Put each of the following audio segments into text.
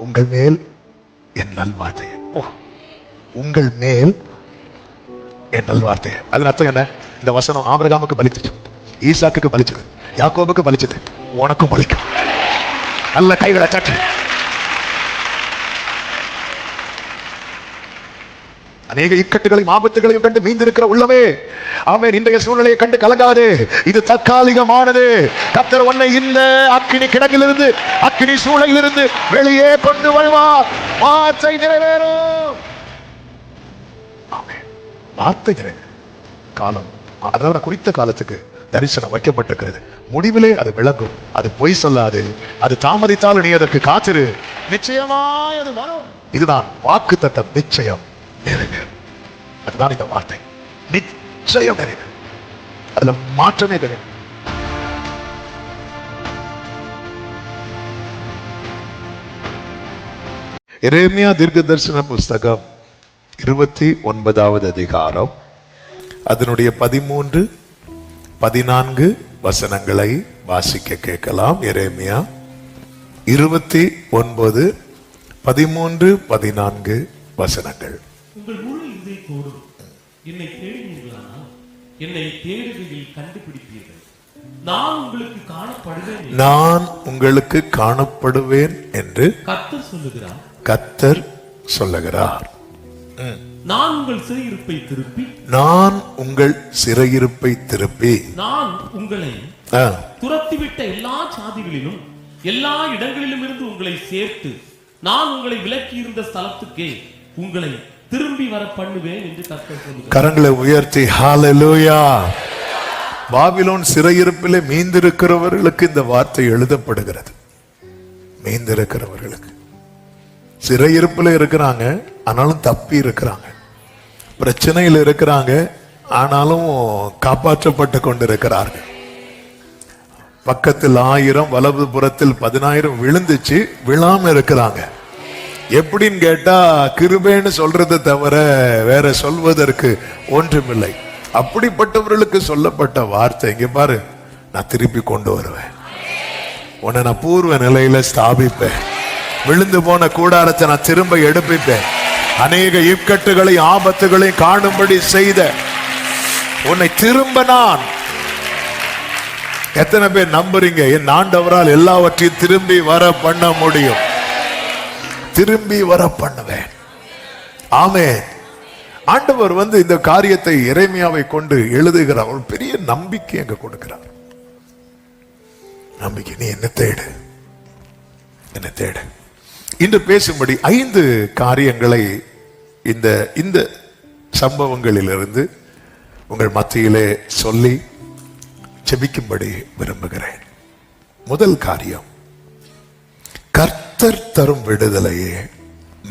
உங்கள் மேல் என் நல்வார்த்தை. உங்கள் மேல் என் நல்வார்த்தை. அதன் அர்த்தம் என்ன? இந்த வசனம் ஆபிரகாமுக்கு பலிச்சுச்சு, ஈசாக்குக்கு பலிச்சது, யாக்கோபுக்கு பலிச்சது, உனக்கும் பலிக்கும். நல்ல கைகளை தட்டு. அநேக இக்கட்டுகளையும் ஆபத்துகளையும் கண்டு மீந்திருக்கிற உள்ளமே, ஆமென், இன்றைய சூழ்நிலையை கண்டு கலங்காது. இது தற்காலிகமானது. கர்த்தர் உன்னை இந்த அக்கினி கிடங்கிலிருந்து, அக்கினி சூளையிலிருந்து வெளியே கொண்டு வருவார். வார்த்தை நிறைவேறும். ஆமென். வார்த்தை நிறைவேறும். காலம், அதாவது குறித்த காலத்துக்கு தரிசனம் வைக்கப்பட்டிருக்கிறது. முடிவிலே அது விளங்கும். அது பொய் சொல்லாது. அது தாமதித்தால் நீ அதற்கு காத்திரு, நிச்சயமாய் அது வரும். இதுதான் வாக்குத்தத்தம். நிச்சயம் நிறைவேறும். அதுதான் இந்த வார்த்தை. நிச்சயம் நிறைவேறும். அதுல மாற்றமே கிடையாது. எரேமியா தீர்க்கதரிசன புஸ்தகம் 29வது அதிகாரம், அதனுடைய 13, 14 வசனங்களை வாசிக்க கேட்கலாம். எரேமியா 29, 13, 14 வசனங்கள். உங்கள் முழு இதயத்தோடும் என்னை தேடுவீர்களானால் என்னை தேடுவதில் கண்டுபிடிப்பீர்கள். நான் உங்களுக்கு காணப்படுவேன் என்று கர்த்தர் சொல்லுகிறார். கர்த்தர் சொல்லுகிறார். நான் உங்கள் சிறையிருப்பை திருப்பி, நான் உங்கள் சிறையிருப்பை திருப்பி, நான் உங்களை துரத்திவிட்ட எல்லா சாதிகளிலும் எல்லா இடங்களிலும் இருந்து உங்களை சேர்த்து, நான் உங்களை விலக்கி இருந்த ஸ்தலத்துக்கே உங்களை திரும்பி வர பண்ணுவேன் என்று கர்த்தர் சொல்லுகிறார். கரங்களை உயர்த்தி ஹalleluya. பாபிலோன் சிறையிருப்பிலே மீந்திருக்கிறவர்களுக்கு இந்த வார்த்தை எழுதப்படுகிறது. மீந்திருக்கிறவர்களுக்கு சிறையிருப்பில் இருக்கிறாங்க, ஆனாலும் தப்பி இருக்கிறாங்க. பிரச்சனையில் இருக்கிறாங்க, ஆனாலும் காப்பாற்றப்பட்டு கொண்டிருக்கிறார்கள். பக்கத்தில் 1000, வலது புறத்தில் 10,000 விழுந்துச்சு, விழாம இருக்கிறாங்க. எப்படின்னு கேட்டா, கிருபைன்னு சொல்றதை தவிர வேற சொல்வதற்கு ஒன்றுமில்லை. அப்படிப்பட்டவர்களுக்கு சொல்லப்பட்ட வார்த்தை, இங்க பாரு, நான் திருப்பி கொண்டு வருவேன், உன்னை நான் பூர்வ நிலையில ஸ்தாபிப்பேன், விழுந்து போன கூடாரத்தை நான் திரும்ப எடுப்பிப்பேன், அநேக இக்கட்டுகளை ஆபத்துகளை காணும்படி செய்த உன்னை திரும்ப நான். எத்தனை பேர் நம்புறீங்க என் ஆண்டவரால் எல்லாவற்றையும் திரும்பி வர பண்ண முடியும்? திரும்பி வர பண்ணுவேன். ஆமென். ஆண்டவர் இந்த காரியத்தை எரேமியாவை கொண்டு எழுதுகிறார். ஒரு பெரிய நம்பிக்கை அங்க கொடுக்கிறார். நம்பிக்கை. நீ என்ன தேடு, என்ன தேடு. இன்று பேசும்படி 5 காரியங்களை இந்த சம்பவங்களிலிருந்து உங்கள் மத்தியிலே சொல்லி ஜெபிக்கும்படி விரும்புகிறேன். முதல் காரியம், கர்த்தர் தரும் விடுதலையே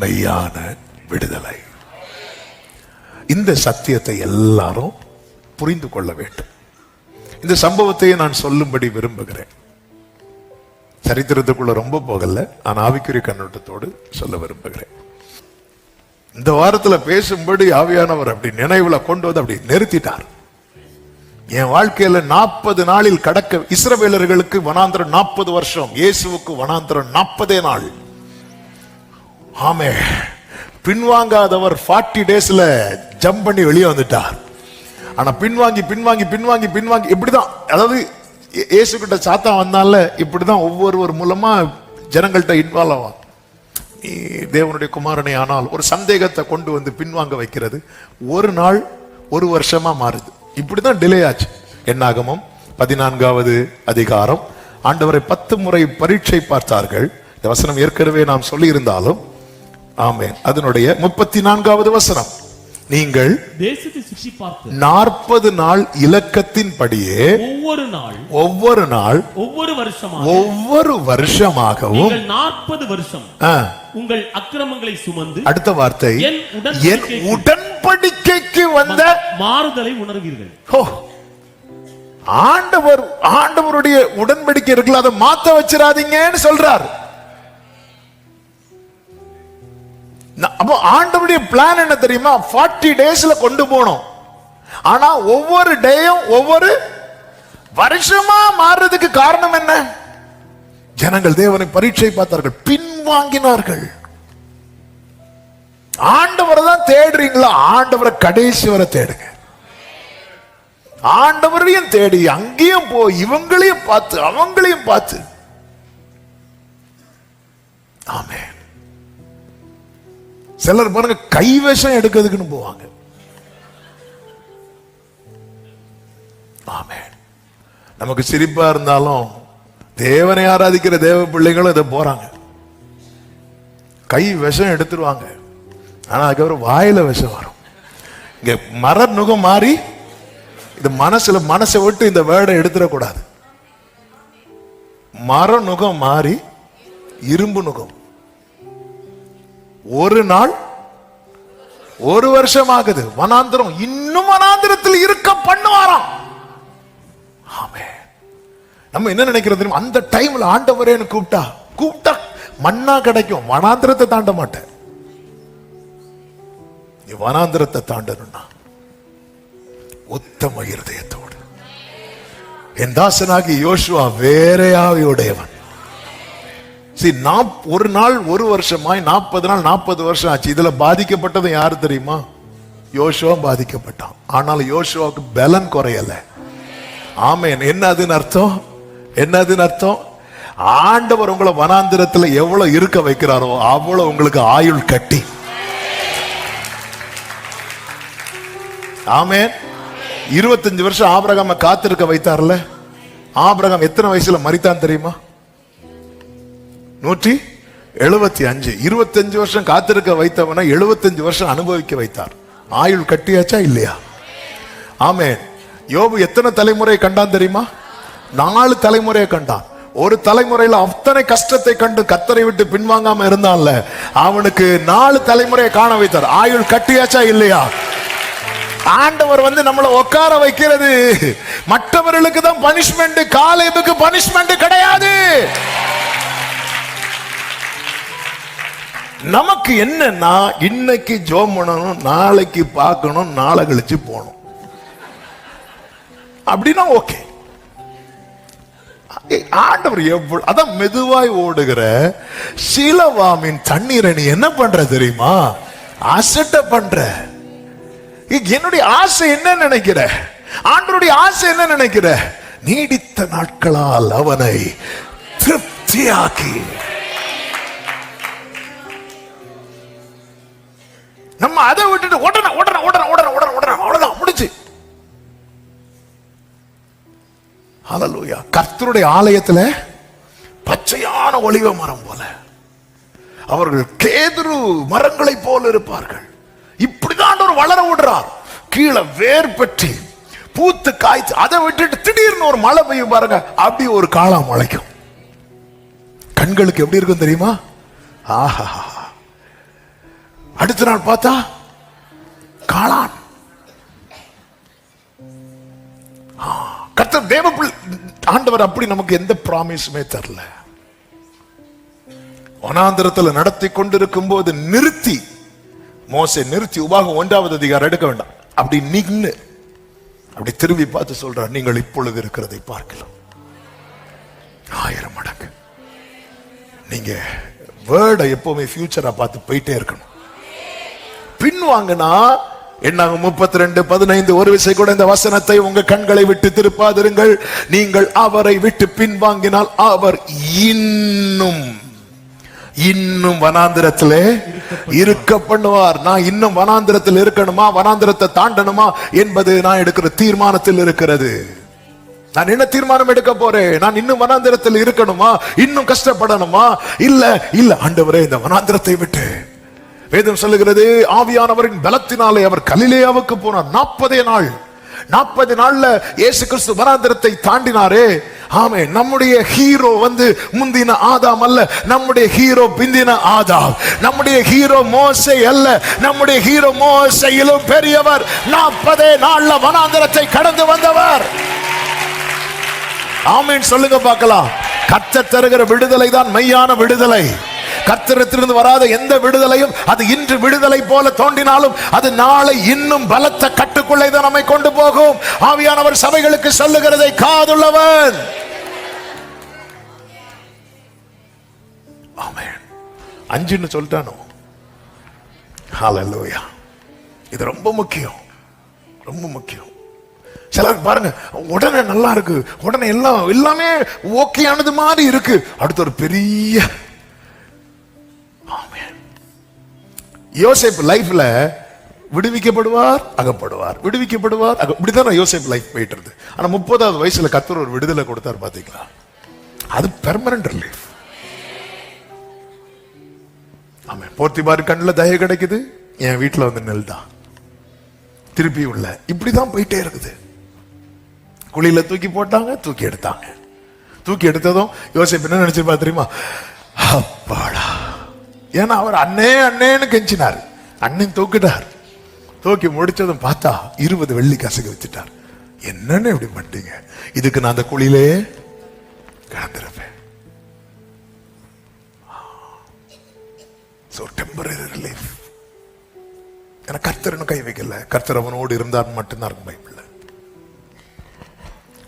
மெய்யான விடுதலை. இந்த சத்தியத்தை எல்லாரும் புரிந்து கொள்ள வேண்டும். இந்த சம்பவத்தையே நான் சொல்லும்படி விரும்புகிறேன். சரித்திரத்துக்குள்ள ரொம்ப போகல, நான் ஆவிக்குரிய கண்ணோட்டத்தோடு சொல்ல விரும்புகிறேன். இந்த வாரத்துல பேசும்படி ஆவியானவர் அப்படி நினைவுல கொண்டு வந்து அப்படி நிறுத்திட்டார். என் வாழ்க்கையில 40 நாளில் கடக்க, இஸ்ரவேலர்களுக்கு வனாந்தரம் 40 வருஷம், இயேசுவுக்கு வனாந்தரம் 40 நாள். ஆமே, பின்வாங்காதவர் 40 டேஸ்ல ஜம்ப் பண்ணி வெளியே வந்துட்டார். ஆனா பின்வாங்கி பின்வாங்கி பின்வாங்கி பின்வாங்கி இப்படிதான், அதாவது இயேசு கிட்ட சாத்தா வந்தால இப்படிதான் ஒவ்வொருவர் மூலமா ஜனங்கள்ட்ட இன்வால்வ் ஆவான். நீ தேவனுடைய குமாரனை ஆனால் ஒரு சந்தேகத்தை கொண்டு வந்து பின்வாங்க வைக்கிறது. ஒரு நாள் 1 வருஷமா மாறுது. இப்படிதான் டிலே ஆச்சு. என்னாகமம் 14வது அதிகாரம், ஆண்டவரை 10 முறை பரீட்சை பார்த்தார்கள். இந்த வசனம் ஏற்கனவே நாம் சொல்லி இருந்தாலும், ஆமென், அதனுடைய 34வது வசனம், நீங்கள் தேசத்தை சுற்றி பார்த்து 40 நாள் இலக்கத்தின் படியே ஒவ்வொரு நாள் ஒவ்வொரு வருஷமாகவும் 40 வருஷம் உங்கள் அக்கிரமங்களை சுமந்து, அடுத்த வார்த்தை, என் உடன்படிக்கைக்கு வந்த மாறுதலை உணர்வீர்கள். ஆண்டவருடைய உடன்படிக்கை இருக்குல்ல, அதை மாத்த வச்சிடாதீங்கன்னு சொல்றார். அப்போ ஆண்டவருடைய பிளான் என்ன தெரியுமா? 40 டேஸ்ல கொண்டு போனோம். ஆனா ஒவ்வொரு டேயும் ஒவ்வொரு வருஷமா மாறுறதுக்கு காரணம் என்ன? ஜனங்கள் தேவனை பரீட்சை பார்த்தார்கள், பின்வாங்க பின்வாங்கினார்கள். ஆண்டவரை தான் தேடுறீங்களா? ஆண்டவரை கடைசி வரை தேடுங்க. ஆண்டவரையும் தேடி அங்கேயும் போய் இவங்களையும் பார்த்து அவங்களையும் பார்த்து. ஆமென். சிலர் பாருங்க கைவசம் எடுக்கிறதுக்குன்னு போவாங்க. ஆமென். நமக்கு சிரிப்பா இருந்தாலும் தேவனை ஆராதிக்கிற தேவ பிள்ளைகளும் இதை போறாங்க. கை விஷம் எடுத்துருவாங்க, ஆனா அதுக்கப்புறம் வாயில விஷம் வரும். இங்க மர நுகம் மாறி இது மனசை விட்டு இந்த வேர்டை எடுத்துடக்கூடாது. மர நுகம் மாறி இரும்பு நுகம். ஒரு நாள் ஒரு வருஷம் ஆகுது. வனாந்திரம் இன்னும் வனாந்திரத்தில் இருக்க பண்ணுவாராம். ஆமென். நம்ம என்ன நினைக்கிறது தெரியுமா? அந்த டைம்ல ஆண்டவரேன்னு கூப்பிட்டா மண்ணா கிடைக்கும். வனாந்திரத்தை தாண்ட மாட்டேன். நீ வனாந்திரத்தை தாண்டணும்னா உத்தம இருதயத்தோடு. என் தாசனாகி யோசுவா வேற ஆவியுடையவன். ஒரு நாள் ஒரு வருஷமாய் 40 நாள் 40 வருஷம் ஆச்சு. இதுல பாதிக்கப்பட்டது யாரு தெரியுமா? யோசுவா பாதிக்கப்பட்டான். ஆனால் யோசுவாவுக்கு பலன் குறையல. ஆமென். என்னதுன்னு அர்த்தம்? என்னதுன்னு அர்த்தம்? ஆண்டவர் உங்களை வனாந்திரத்துல எவ்வளவு இருக்க வைக்கிறாரோ அவ்வளவு உங்களுக்கு ஆயுள் கட்டி. ஆமென். 25 வருஷம் ஆபிரகாம காத்திருக்க வைத்தார்ல. ஆபிரகாம் எத்தனை வயசுல மரித்தான் தெரியுமா? 175. 25 வருஷம் காத்திருக்க வைத்தவன 75 வருஷம் அனுபவிக்க வைத்தார். ஆயுள் கட்டியாச்சா இல்லையா? ஆமென். யோபு எத்தனை தலைமுறை கண்டான் தெரியுமா? 4 தலைமுறையை கண்டான். ஒரு தலைமுறையில அத்தனை கஷ்டத்தை கண்டு கர்த்தரை விட்டு பின்வாங்காம இருந்தான்ல, அவனுக்கு 4 தலைமுறையை காண வைத்தார். ஆயுள் கட்டியாச்சா இல்லையா? ஆண்டவர் நம்மளை உட்கார வைக்கிறது மற்றவர்களுக்கு தான் பனிஷ்மெண்ட். காலேபுக்கு பனிஷ்மெண்ட் கிடையாது. நமக்கு என்னன்னா இன்னைக்கு ஜோம் பண்ணணும், நாளைக்கு பார்க்கணும், நாளை கழிச்சு போகணும் அப்படின்னா ஓகே. ஆண்டவர் எவ்வளவு அதான் மெதுவாய் ஓடுகிற சீலவாமின் தண்ணீரை நீ என்ன பண்ற தெரியுமா? அசட்ட பண்ற. என்னுடைய ஆசை என்ன நினைக்கிற? ஆண்டவருடைய ஆசை என்ன நினைக்கிற? நீடித்த நாட்களால் அவனை திருப்தியாக்கி. நம்ம அதை விட்டுட்டு உடனே உடனே உடனே உடனே உடனே உடனே அவ்வளவுதான் முடிச்சு. ஹல்லேலூயா. கர்த்தருடைய ஆலயத்துல பச்சையான ஒலிவ மரம் போல அவர்கள் கேதுரு மரங்களை போல இருப்பார்கள். இப்படிதான் ஒரு வளர விடுறார். கீழே வேர் பற்றி பூத்து காய்ச்சி அதை விட்டுட்டு திடீர்னு ஒரு மழை பெய்யும் பாருங்க, அப்படி ஒரு காளான் முளைக்கும். கண்களுக்கு எப்படி இருக்கும் தெரியுமா? ஆஹா. அடுத்த நாள் பார்த்தா காளான். கர்த்தர் தேவ ஆண்டவர் அப்படி நமக்கு எந்த ப்ராமிஸுமே தரல. வனாந்திரத்தில் நடத்தி கொண்டிருக்கும் போது நிறுத்தி மோசே நிறுத்தி உபாகம் 1வது அதிகாரம் எடுக்க வேண்டாம், அப்படி நின்னு அப்படி திரும்பி பார்த்து சொல்றார், நீங்கள் இப்பொழுது இருக்கிறதை பார்க்கலாம் 1000 மடங்கு. நீங்க வேர்டை எப்பவுமே ஃபியூச்சரா பார்த்து போயிட்டே இருக்கணும். பின்வாங்கினா என்னாகும்? 32:15 ஒரு விசை கூட இந்த வசனத்தை உங்க கண்களை விட்டு திருப்பாதிருங்கள். நீங்கள் அவரை விட்டு பின்வாங்கினால் அவர் இன்னும் வனாந்திரத்திலே இருக்க பண்ணுவார். நான் இன்னும் வனாந்திரத்தில் இருக்கணுமா, வனாந்திரத்தை தாண்டணுமா என்பது நான் எடுக்கிற தீர்மானத்தில் இருக்கிறது. நான் என்ன தீர்மானம் எடுக்க போறேன்? நான் இன்னும் வனாந்திரத்தில் இருக்கணுமா, இன்னும் கஷ்டப்படணுமா? இல்ல ஆண்டவரே, இந்த வனாந்திரத்தை விட்டு வேதம் சொல்லுகிறது, ஆவியானவரின் பலத்தினாலே அவர் கலிலேயாவுக்கு போனார். 40 நாள்ல இயேசு கிறிஸ்து வனாந்திரத்தை தாண்டினாரே. ஆமே. நம்முடைய ஹீரோ முந்தின ஆதாம் அல்ல, நம்முடைய ஹீரோ பிந்தின ஆதாம். நம்முடைய ஹீரோ மோசே அல்ல, நம்முடைய ஹீரோ மோசேயிலும் பெரியவர். 40 நாள்ல வனாந்திரத்தை கடந்து வந்தவர். ஆமீன் சொல்லுங்க பார்க்கலாம். கர்த்தர் தருகிற விடுதலை தான் மெய்யான விடுதலை. கர்த்தரிடத்திலிருந்து வராத எந்த விடுதலையும் அது இன்று விடுதலை போல தோன்றினாலும் அது நாளை இன்னும் பலத்த கட்டுக்குள்ளே தான் நம்மை கொண்டு போகும். ஆவியானவர் சபைகளுக்கு சொல்லுகிறதை காதுள்ளவன். ஆமென். 5ன்னு சொல்லிட்டானோ. ஹல்லேலூயா. இது ரொம்ப முக்கியம், ரொம்ப முக்கியம். சிலருக்கு பாருங்க, உடனே நல்லா இருக்கு, உடனே எல்லாமே ஓகேயானது மாதிரி இருக்கு, அடுத்த ஒரு பெரிய யோசேப்பு லைஃப்ல விடுவிக்கப்படுவார், அகப்படுவார், விடுவிக்கப்படுவார், இப்படிதான் யோசேப்பு லைஃப் போயிட்டு இருக்கு. ஆனா 30வது வயசுல கர்த்தர் ஒரு விடுதலை கொடுத்தார் பாத்தீங்களா, அது பெர்மனன்ட் ரிலீஃப். ஆமா, போர்த்திபார் கண்ணுல தயை கிடைக்குது, என் வீட்டுல வந்து நெல் தான் திருப்பி உள்ள, இப்படிதான் போயிட்டே இருக்குது. குழியில தூக்கி போட்டாங்க, தூக்கி எடுத்தாங்க. தூக்கி எடுத்ததும் யோசேப்பு என்ன நினைச்சிருப்பா தெரியுமா, அப்பாடா. ஏன்னா அவர் அண்ணேன்னு கெஞ்சினார், அண்ணன் தூக்கிட்டார். தூக்கி முடிச்சதும் பார்த்தா 20 வெள்ளி காசுக்கு வச்சுட்டார். என்னன்னு இப்படி பண்ணிட்டீங்க, இதுக்கு நான் அந்த குழியிலே கிடந்திருப்பேன். Temporary relief. ஏன்னா கர்த்தர் கை வைக்கல, கர்த்தர் அவனோடு இருந்தார் மட்டும்தான் இருக்கும் பைபிள்ல.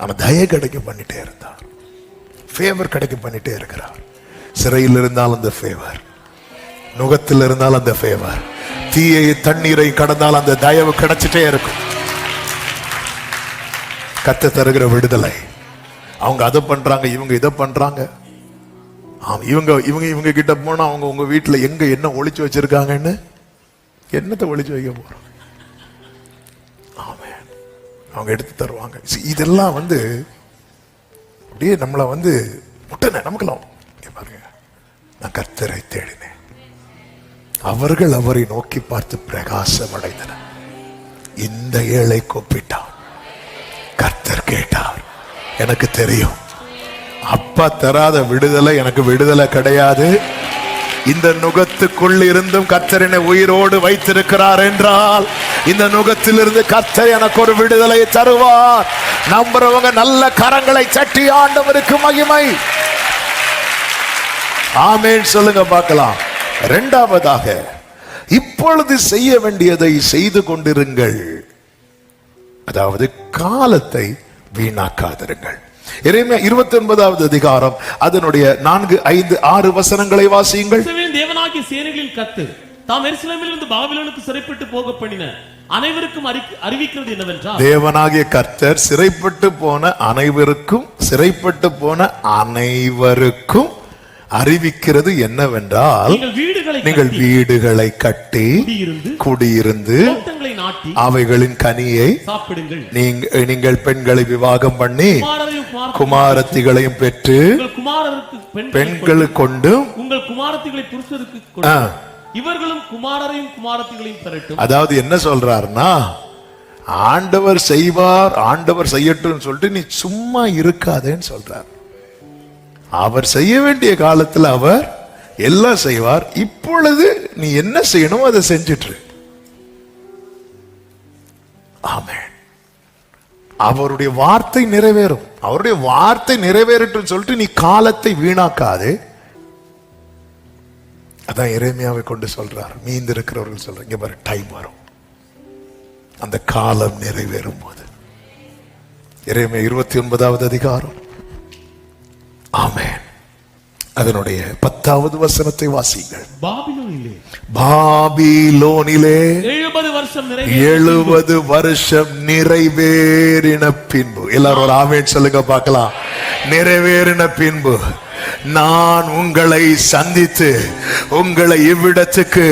அவன் தயை கிடைக்க பண்ணிட்டே இருந்தார், ஃபேவர் கிடைக்க பண்ணிட்டே இருக்கிறார். சிறையில் இருந்தால் அந்த ஃபேவர், நுகத்தில் இருந்தால் அந்த ஃபேவர், தீயை தண்ணீரை கடந்தால் அந்த தயவு கிடைச்சிட்டே இருக்கும். கர்த்தர் தருகிற விடுதலை. அவங்க அதை பண்றாங்க, இவங்க இதை பண்றாங்க. இவங்க கிட்ட போனா அவங்க உங்க வீட்டுல எங்க என்ன ஒளிச்சு வச்சிருக்காங்கன்னு, என்னத்தை ஒளிச்சு வைக்க போறோம், அவங்க எடுத்து தருவாங்க. இதெல்லாம் அப்படியே நம்மளை முட்டனை நமக்கெல்லாம் பாருங்க. நான் கர்த்தரை தேடினேன், அவர்கள் அவரை நோக்கி பார்த்து பிரகாசம் அடைந்தனர். இந்த ஏழை கூப்பிட்டார், கர்த்தர் கேட்டார். எனக்கு தெரியும், அப்பா தராத விடுதலை எனக்கு விடுதலை கிடையாது. இந்த நுகத்துக்குள் இருந்தும் கர்த்தர் என்னை உயிரோடு வைத்திருக்கிறார் என்றால், இந்த நுகத்திலிருந்து கர்த்தர் எனக்கு ஒரு விடுதலை தருவார். நம்புறவங்க நல்ல கரங்களை சட்டி ஆண்டவருக்கு மகிமை. ஆமென் சொல்லுங்க பார்க்கலாம். இரண்டாவதாக, இப்பொழுது செய்ய வேண்டியதை செய்து கொண்டிருங்கள், அதாவது காலத்தை வீணாக்காதிருங்கள். எரேமியா 29வது அதிகாரம் அதனுடைய 4, 5, 6 வசனங்களை வாசியுங்கள். தேவனாகிய சேனைகளின் கர்த்தர் தாம் எருசலேமிலிருந்து பாபிலோனுக்கு சிறைப்பட்டு போக பண்ணின அனைவருக்கும் அறிவிக்கிறது என்னவென்றால், தேவனாகிய கர்த்தர் சிறைப்பட்டு போன அனைவருக்கும் அறிவிக்கிறது என்னவென்றால், நீங்கள் வீடுகளை கட்டி குடியிருந்து அவைகளின் கனியை சாப்பிடுங்கள். நீங்கள் பெண்களை விவாகம் பண்ணி குமாரத்திகளையும் பெற்று பெண்களுக்கு கொண்டு உங்கள் குமாரத்திகளை புருஷருக்கு இவர்களும் குமாரரையும் குமாரத்திகளையும் பெறட்டும். அதாவது என்ன சொல்றாருன்னா, ஆண்டவர் செய்வார், ஆண்டவர் செய்யட்டும் சொல்லிட்டு நீ சும்மா இருக்காதேன்னு சொல்றார். அவர் செய்ய வேண்டிய காலத்துல அவர் எல்லாம் செய்வார். இப்பொழுது நீ என்ன செய்யணும் அதை செஞ்சிட்டு. ஆமென். அவருடைய வார்த்தை நிறைவேறும், அவருடைய வார்த்தை நிறைவேறட்டும் சொல்லிட்டு நீ காலத்தை வீணாக்காதே. அதான் எரேமியாவை கொண்டு சொல்றார், மீந்து இருக்கிறவர்கள் சொல்ற, இங்க பாரு, டைம் வரும், அந்த காலம் நிறைவேறும் போது. எரேமியா 29வது அதிகாரம், ஆமென், அதனுடைய 10வது வசனத்தை வாசிங்கள். பாபிலோனிலே 70 வருஷம் நிறைவேறின பின்பு, எல்லாரும் ஒரு ஆமென் சொல்லுங்க பார்க்கலாம். நிறைவேறின பின்பு நான் உங்களை சந்தித்து உங்களை இவ்விடத்துக்கு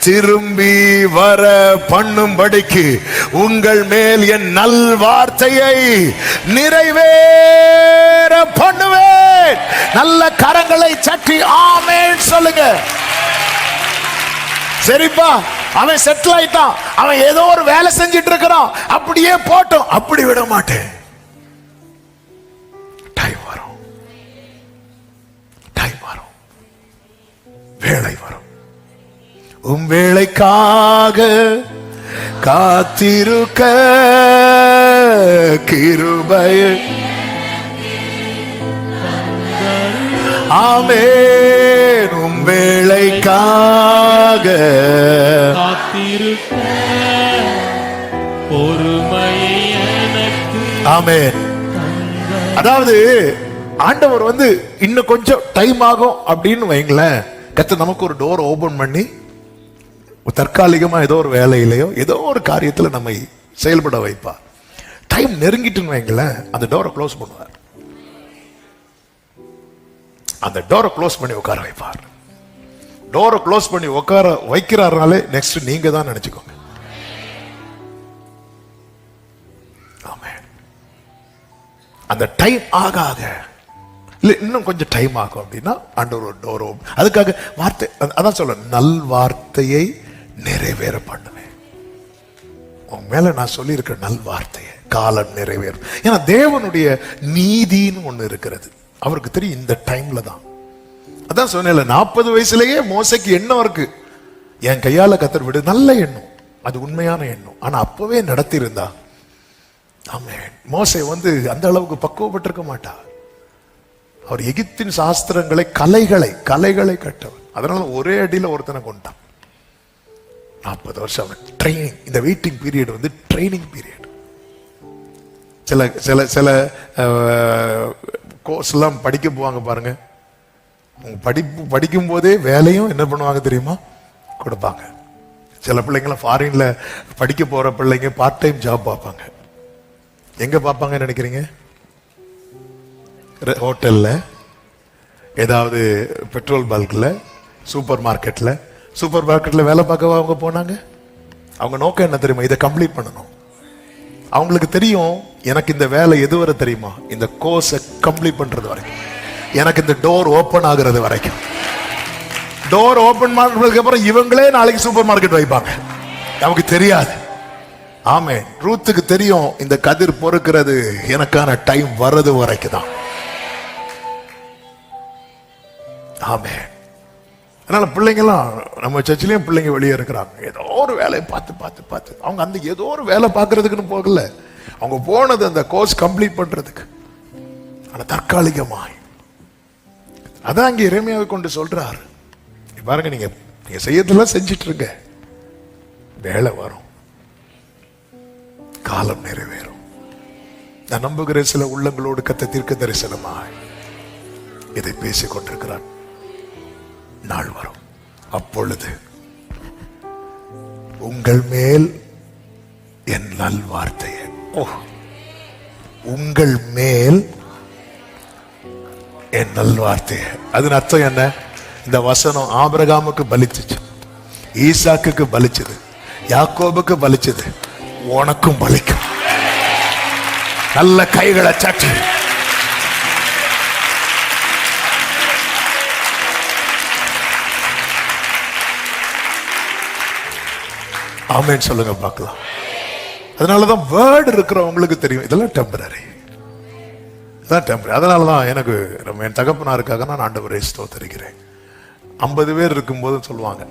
திரும்பி வர பண்ணும்படிக்கு உங்கள் மேல் என் நல் வார்த்தையை நிறைவேற பண்ணுவேன். நல்ல கரங்களை சற்றி ஆமென் சொல்லுங்க. சரிப்பா, அவன் செட்டில் ஆயிட்டான், அவன் ஏதோ ஒரு வேலை செஞ்சிட்டு இருக்கிறான், அப்படியே போட்டோம், அப்படி விட மாட்டேன். டைம் வரும், டைம் வரும், வேளை வரும். உம் வேளைக்காக காத்திருக்க கிருபை. ஆமென். உம் வேளைக்காக காத்திருக்க பொறுமை எனக்கு. ஆமென். அதாவது ஆண்டவர் இன்னும் கொஞ்சம் டைம் ஆகும் அப்படின்னு வைங்களேன், கர்த்தர் நமக்கு ஒரு டோர் ஓபன் பண்ணி தற்காலிகமா ஏதோ ஒரு வேலையிலையோ ஏதோ ஒரு காரியத்துல நம்மை செயல்பட வைப்பா. டைம் நெருங்கிட்டுன்னு வைங்களேன், அந்த டோரை க்ளோஸ் பண்ணுவார். அந்த டோரை க்ளோஸ் பண்ணி உட்கார வைப்பார். டோரை க்ளோஸ் பண்ணி உட்கார வைக்கிறாருனாலே நெக்ஸ்ட் நீங்க தான் நினைச்சுக்கோங்க. ஆமென். அந்த டைம் ஆக ஆக இல்ல இன்னும் கொஞ்சம் டைம் ஆகும் அப்படின்னா ஆண்டவர் ஒரு டோர் ஓபன். அதுக்காக வார்த்தை அதான் சொல்ல, நல் வார்த்தையை நிறைவேற பண்ணுவேன். உன் மேல நான் சொல்லி இருக்கிற நல் வார்த்தையை காலம் நிறைவேறும். ஏன்னா தேவனுடைய நீதின்னு ஒண்ணு இருக்கிறது. அவருக்கு தெரியும் இந்த டைம்ல தான். அதான் சொன்னேன்ல, 40 வயசுலயே மோசைக்கு எண்ணம் இருக்கு, என் கையால கத்தர் விடு, நல்ல எண்ணம், அது உண்மையான எண்ணம். ஆனா அப்பவே நடத்தி இருந்தா ஆமென், மோசே அந்த அளவுக்கு பக்குவப்பட்டிருக்க மாட்டா. அவர் எகிப்தின் சாஸ்திரங்களை கலைகளை கட்டவர். அதனால ஒரே அடியில ஒருத்தனை கொண்டான். 40 வருஷம் ட்ரைனிங். இந்த வெயிட்டிங் பீரியட் ட்ரைனிங் பீரியட். சில சில சில கோர்ஸ் எல்லாம் படிக்க போவாங்க பாருங்க, படிக்கும் போதே வேலையும் என்ன பண்ணுவாங்க தெரியுமா, கொடுப்பாங்க. சில பிள்ளைங்களாம் ஃபாரின்ல படிக்க போற பிள்ளைங்க பார்ட் டைம் ஜாப் பார்ப்பாங்க. எங்க பார்ப்பாங்கன்னு நினைக்கிறீங்க? ஹோட்டல்ல, ஏதாவது பெட்ரோல் பல்க்ல, சூப்பர் மார்க்கெட்ல வேலை பார்க்க அவங்க போனாங்க. அவங்க நோக்கம் என்ன தெரியுமா, இதை கம்ப்ளீட் பண்ணணும். அவங்களுக்கு தெரியும், எனக்கு இந்த வேலை எதுவரை தெரியுமா, இந்த கோர்ஸை கம்ப்ளீட் பண்றது வரைக்கும், எனக்கு இந்த டோர் ஓபன் ஆகுறது வரைக்கும். டோர் ஓபன் பண்ணதுக்கு அப்புறம் இவங்களே நாளைக்கு சூப்பர் மார்க்கெட் வைப்பாங்க. நமக்கு தெரியாது. ஆமென். ரூத்துக்கு தெரியும், இந்த கதிர் பொறுக்கிறது எனக்கான டைம் வர்றது வரைக்கும் தான். ஆமென். அதனால பிள்ளைங்கெல்லாம் நம்ம சர்ச்சிலையும் பிள்ளைங்க வெளியே இருக்கிறாங்க, ஏதோ ஒரு வேலையை பார்த்து அவங்க ஏதோ ஒரு வேலை பார்க்கறதுக்குன்னு போகல, அவங்க போனது அந்த கோர்ஸ் கம்ப்ளீட் பண்றதுக்கு. ஆனா தற்காலிகமாய் அதான் அங்கே இறைமையாக கொண்டு சொல்றாரு, பாருங்க, நீங்க செய்யறதெல்லாம் செஞ்சிட்டு இருங்க, வேலை வரும், காலம் நிறைவேறும். நான் நம்புகிற சில உள்ளங்களோடு கத்த தீர்க்க தரிசனமாய் இதை பேசிக் கொண்டிருக்கிறார். நாள் வரும், அப்பொழுது உங்கள் மேல் என் நல்வார்த்தையை, உங்கள் மேல் என் நல்வார்த்தையை. அதன் அர்த்தம் என்ன? இந்த வசனம் ஆபிரகாமுக்கு பலிச்சுச்சு, ஈசாக்குக்கு பலிச்சது, யாக்கோபுக்கு பலிச்சது, உனக்கும் பலிக்கும். நல்ல கைகளை சட்டு. ஆமென் சொல்லுங்க பார்க்கலாம். அதனாலதான் வேர்டு இருக்கிறவங்களுக்கு தெரியும், இதெல்லாம் டெம்பரரி. அதனாலதான் எனக்கு என் தகப்பனாருக்காக நான் ஆண்டவரை ஸ்தோத்திரிக்கிறேன். 50 பேர் இருக்கும்போது சொல்லுவாங்க,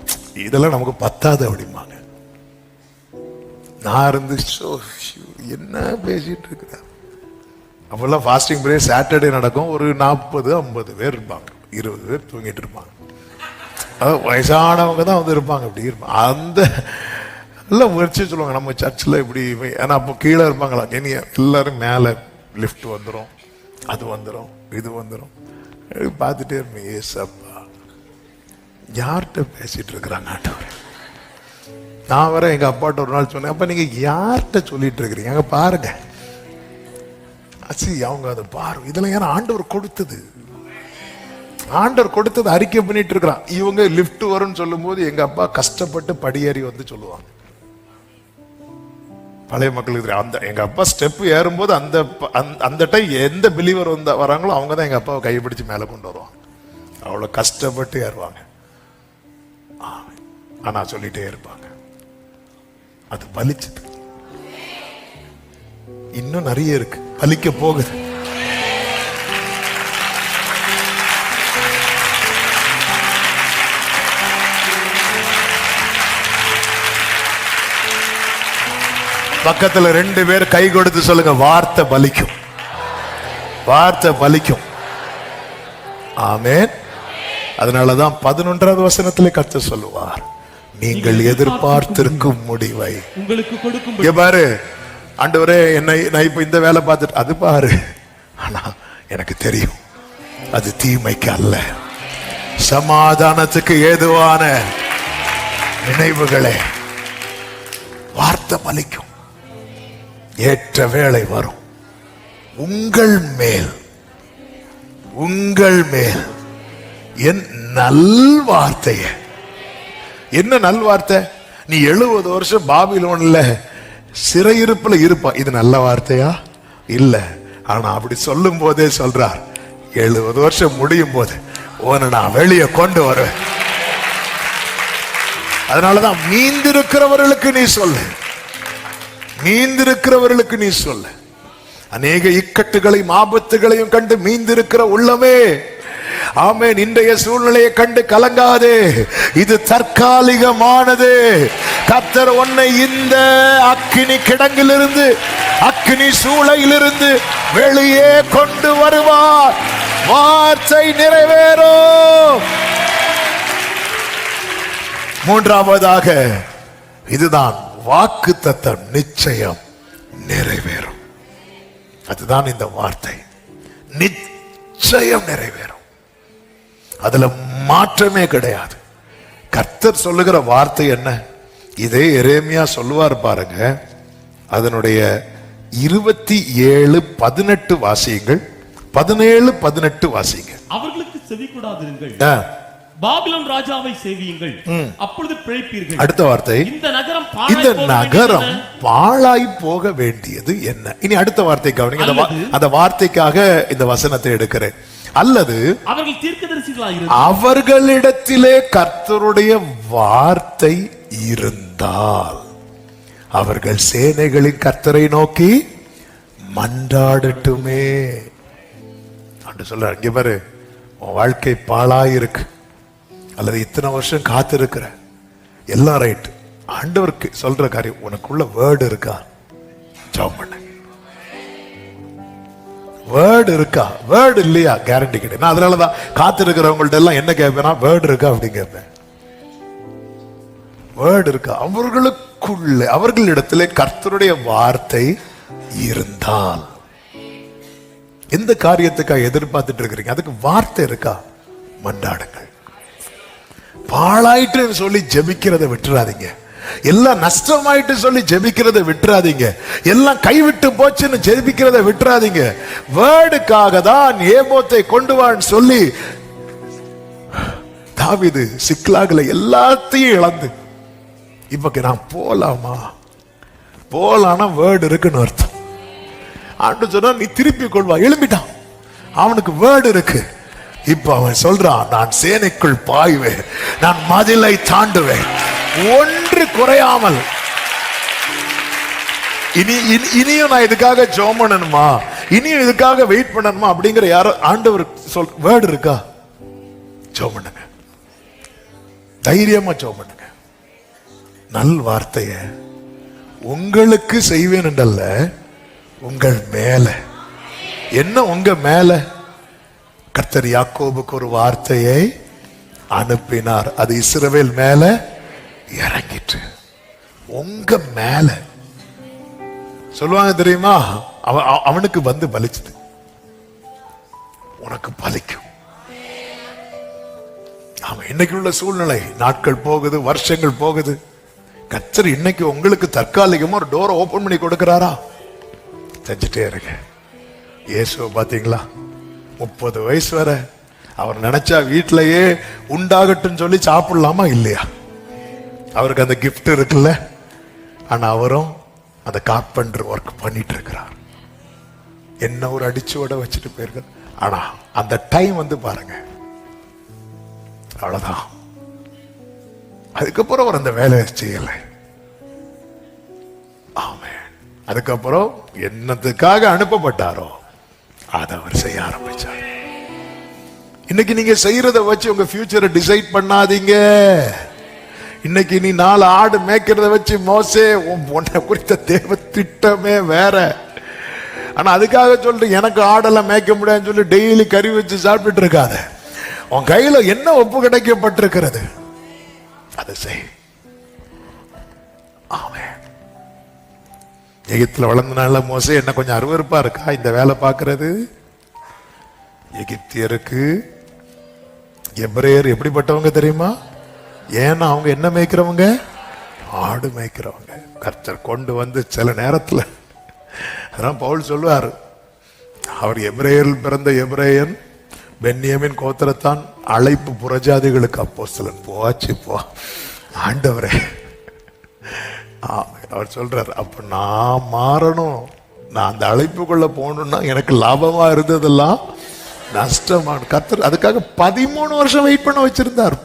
இதெல்லாம் நமக்கு பத்தாது அப்படிம்பாங்க. நான் இருந்து என்ன பேசிட்டு இருக்கிறேன். அப்பெல்லாம் ஃபாஸ்டிங் பிரேயர் சாட்டர்டே நடக்கும். ஒரு 40-50 பேர் இருப்பாங்க, 20 பேர் தூங்கிட்டு இருப்பாங்க. வயசானவங்க தான் இருப்பாங்க. அப்படி இருப்பாங்க. அந்த எல்லாம் முயற்சி சொல்லுவாங்க, நம்ம சர்ச்சில் இப்படி. ஏன்னா அப்போ கீழே இருப்பாங்களா, எல்லாரும் மேலே லிஃப்ட் வந்துடும், அது வந்துடும், இது வந்துடும். பார்த்துட்டே இருப்பேன், ஏசப்பா யார்கிட்ட பேசிட்டு இருக்கிறாங்க ஆண்டவரே. நான் வர எங்க அப்பாட்ட ஒரு நாள் சொன்னேன், அப்ப நீங்க யார்கிட்ட சொல்லிட்டு இருக்கிறீங்க, அங்க பாருங்க. அவங்க அதை பாரு, இதெல்லாம் ஏன்னா ஆண்டவர் கொடுத்தது அறிக்கை பண்ணிட்டு இருக்கிறான். இவங்க லிஃப்ட் வரும்னு சொல்லும் போது எங்க அப்பா கஷ்டப்பட்டு படியேறி சொல்லுவாங்க. பழைய மக்களுக்கு அந்த எங்க அப்பா ஸ்டெப் ஏறும்போது அந்த டைம் எந்த பிலீவர் வராங்களோ அவங்க தான் எங்க அப்பாவை கைப்பிடிச்சு மேல கொண்டு வருவாங்க. அவ்வளவு கஷ்டப்பட்டு ஏறுவாங்க. ஆனா சொல்லிட்டே இருப்பாங்க. அது பலிச்சது. இன்னும் நிறைய இருக்கு, பலிக்க போகுது. பக்கத்துல 2 பேர் கை கொடுத்து சொல்லுங்க, வார்த்தை பலிக்கும், வார்த்தை பலிக்கும். ஆமென். அதனாலதான் 11வது வசனத்திலே கர்த்தர் சொல்லுவார், நீங்கள் எதிர்பார்த்திருக்கும் முடிவை உங்களுக்கு கொடுக்கும். பாரு ஆண்டவரே, நான் இப்ப இந்த வேலை பார்த்துட்டு அது பாரு, ஆனா எனக்கு தெரியும் அது தீமைக்கு அல்ல, சமாதானத்துக்கு ஏதுவான நினைவுகளே. வார்த்தை பலிக்கும், ஏற்ற வேளை வரும். உங்கள் மேல் என் நல்வார்த்தைய. என்ன நல்வார்த்தை? நீ 70 வருஷம் பாபிலோன்ல சிறையிருப்புல இருப்பா. இது நல்ல வார்த்தையா? இல்ல. ஆனா அப்படி சொல்லும் போதே சொல்றார், 70 வருஷம் முடியும் போது உன்னை நான் வெளியே கொண்டு வருவேன். அதனாலதான் மீந்திருக்கிறவர்களுக்கு நீ சொல்லு, மீந்திருக்கிறவர்களுக்கு நீ சொல்லு. அநேக இக்கட்டுகளையும் ஆபத்துகளையும் கண்டு மீந்திருக்கிற உள்ளமே, ஆமென், இன்றைய சூழ்நிலையை கண்டு கலங்காதே. இது தற்காலிகமானது. கர்த்தர் உன்னை இந்த அக்கினி கிடங்கிலிருந்து, அக்கினி சூளையிலிருந்து வெளியே கொண்டு வருவார். வார்த்தை நிறைவேறும். மூன்றாவதாக, இதுதான் வாக்குத்தத்தம், நிச்சயம் நிறைவேறும். அதுதான் இந்த வார்த்தை, நிச்சயம் நிறைவேறும். அதுல மாற்றமே கிடையாது. கர்த்தர் சொல்லுகிற வார்த்தை என்ன? இதே எரேமியா சொல்லுவார் பாருங்க. அதனுடைய 27:18 வாசியுங்கள். 17-18 வாசிங்க. அவர்களுக்கு செவி கொடாதிருங்கள், பாபிலோன் ராஜாவை சேவியுங்கள், அப்பொழுது பிழைப்பீர்கள். அடுத்த வார்த்தை, இந்த நகரம் பாழாய் போக வேண்டியது என்ன? இனி அடுத்த வார்த்தை கவனிங்க. அந்த வார்த்தைக்காக இந்த வசனத்தை எடுக்கிறேன். அல்லது அவர்கள் தீர்க்கதரிசிகளாய் அவர்களிடத்திலே கர்த்தருடைய வார்த்தை இருந்தால் அவர்கள் சேனைகளின் கர்த்தரை நோக்கி மன்றாடட்டுமே. சொல்ற, இங்க பாரு, உன் வாழ்க்கை பாழாயிருக்கு, அல்லது இத்தனை வருஷம் காத்திருக்கிற, எல்லாம் ரைட். ஆண்டவருக்கு சொல்ற காரியம், உனக்குள்ள வேர்டு இருக்கா? ஜாப் பண்ண. வேர்டு இருக்கா? வேர்டு இல்லையா? கேரண்டி கிடையாது. நான் அதனாலதான் காத்திருக்கிறவங்கள்ட்ட எல்லாம் என்ன கேட்பேன்னா, வேர்டு இருக்கா அப்படின்னு கேட்பேன். வேர்டு இருக்கா? அவர்களுக்குள்ள, அவர்களிடத்திலே கர்த்தருடைய வார்த்தை இருந்தால். எந்த காரியத்துக்காக எதிர்பார்த்துட்டு இருக்கிறீங்க? அதுக்கு வார்த்தை இருக்கா? மன்றாடுங்கள். பாழாயிட்டு சொல்லி ஜெபிக்கிறத விட்டுறாதீங்க. எல்லாம் நஷ்டமாயிட்டு சொல்லி ஜெபிக்கிறத விட்டுறாதீங்க. எல்லாம் கைவிட்டு போச்சுன்னு ஜெபிக்கிறத விட்டுறாதீங்க. வேர்டுக்காக தான் ஏபோத்தை கொண்டு வான்னு சொல்லி தாவீது சிக்லாக்ல எல்லாத்தையும் இழந்து, இப்ப நான் போலாமா? போலானா வேர்டு இருக்குன்னு அர்த்தம். ஆண்டு சொன்னா நீ திருப்பி கொள்வா. எழும்பிட்டான், அவனுக்கு வேர்டு இருக்கு. இப்ப அவன் சொல்றான், நான் சேனைக்குள் பாய்வேன், நான் மதிலை தாண்டுவேன், ஒன்று குறையாமல். இனியும் நான் இதுக்காக ஜெபம் பண்ணணுமா? இனியும் இதுக்காக வெயிட் பண்ணணுமா? அப்படிங்கிற யாரோ ஆண்டவர் சொல், வேர்டு இருக்கா? ஜெபம் பண்ணுங்க, தைரியமா ஜெபம் பண்ணுங்க. நல் வார்த்தைய உங்களுக்கு செய்வேன் என்றல்ல, உங்கள் மேல. என்ன உங்க மேல? கர்த்தர் யாக்கோபுக்கு ஒரு வார்த்தையை அனுப்பினார், அது இஸ்ரவேல் மேல இறங்கிட்டு. உங்க மேல சொல்லுவாங்க தெரியுமா, அவனுக்கு வந்து பலிச்சது, உனக்கு பலிக்கும். ஆமா, இன்னைக்கு உள்ள சூழ்நிலை, நாட்கள் போகுது, வருஷங்கள் போகுது. கர்த்தர் இன்னைக்கு உங்களுக்கு தற்காலிகமா ஒரு டோரை ஓபன் பண்ணி கொடுக்கிறாரா? செஞ்சுட்டே இருங்க. இயேசுவை பாத்தீங்களா? 30 வயசு வரை அவர் நினைச்சா வீட்டிலேயே உண்டாகட்டும் சொல்லி சாப்பிடலாமா? இல்லையா? அவருக்கு அந்த கிஃப்ட் இருக்குல்ல. ஆனா அவரும் அந்த கார்பெண்டர் ஒர்க் பண்ணிட்டு இருக்கிறார். என்ன ஒரு அடிச்சோட வச்சுட்டு போயிருக்க. ஆனா அந்த டைம் வந்து பாருங்க, அவ்வளவுதான். அதுக்கப்புறம் அவர் அந்த வேலையை செய்யலை. ஆமென். அதுக்கப்புறம் என்னத்துக்காக அனுப்பப்பட்டாரோ அதை அவர் செய்ய ஆரம்பிச்சார். இன்னைக்கு நீங்க செய்யறத வச்சு உங்க ஃபியூச்சரை டிசைட் பண்ணாதீங்க. இன்னைக்கு நீ 4 ஆடு மேய்க்கிறத வச்சு மோசே உன்னை குறித்த தேவ திட்டமே வேற. ஆனா அதுக்காக சொல்லிட்டு எனக்கு ஆடெல்லாம் மேய்க்க முடியாதுன்னு சொல்லி டெய்லி கறி வச்சு சாப்பிட்டு இருக்காத. உன் கையில என்ன ஒப்பு கிடைக்கப்பட்டிருக்கிறது அதை செய். ஆமென். எகிப்துல வளர்ந்தனால மோசே என்ன கொஞ்சம் அருவருப்பா இருக்கா இந்த வேலை பார்க்கறது? எகிப்தியருக்கு எபிரேயர் எப்படிப்பட்டவங்க தெரியுமா? ஏன்னா அவங்க என்ன மேய்க்கிறவங்க? ஆடு மேய்க்கிறவங்க. கர்த்தர் கொண்டு வந்து சில நேரத்தில் அதான் பவுல் சொல்லுவார், அவர் எபிரேயரில் பிறந்த எபிரேயன், பென்யமின் கோத்திரத்தான், அழைப்பு புறஜாதிகளுக்கு அப்போஸ்தலன். போச்சு போ ஆண்டவரே. அவர் சொல்றார், அப்ப நான் மாறணும், நான் அந்த அழைப்புக்குள்ள போகணும்னா எனக்கு லாபமா இருந்ததெல்லாம் நஷ்டமான. கர்த்தர் அதுக்காக 13 வருஷம் வெயிட் பண்ண வச்சிருந்தார்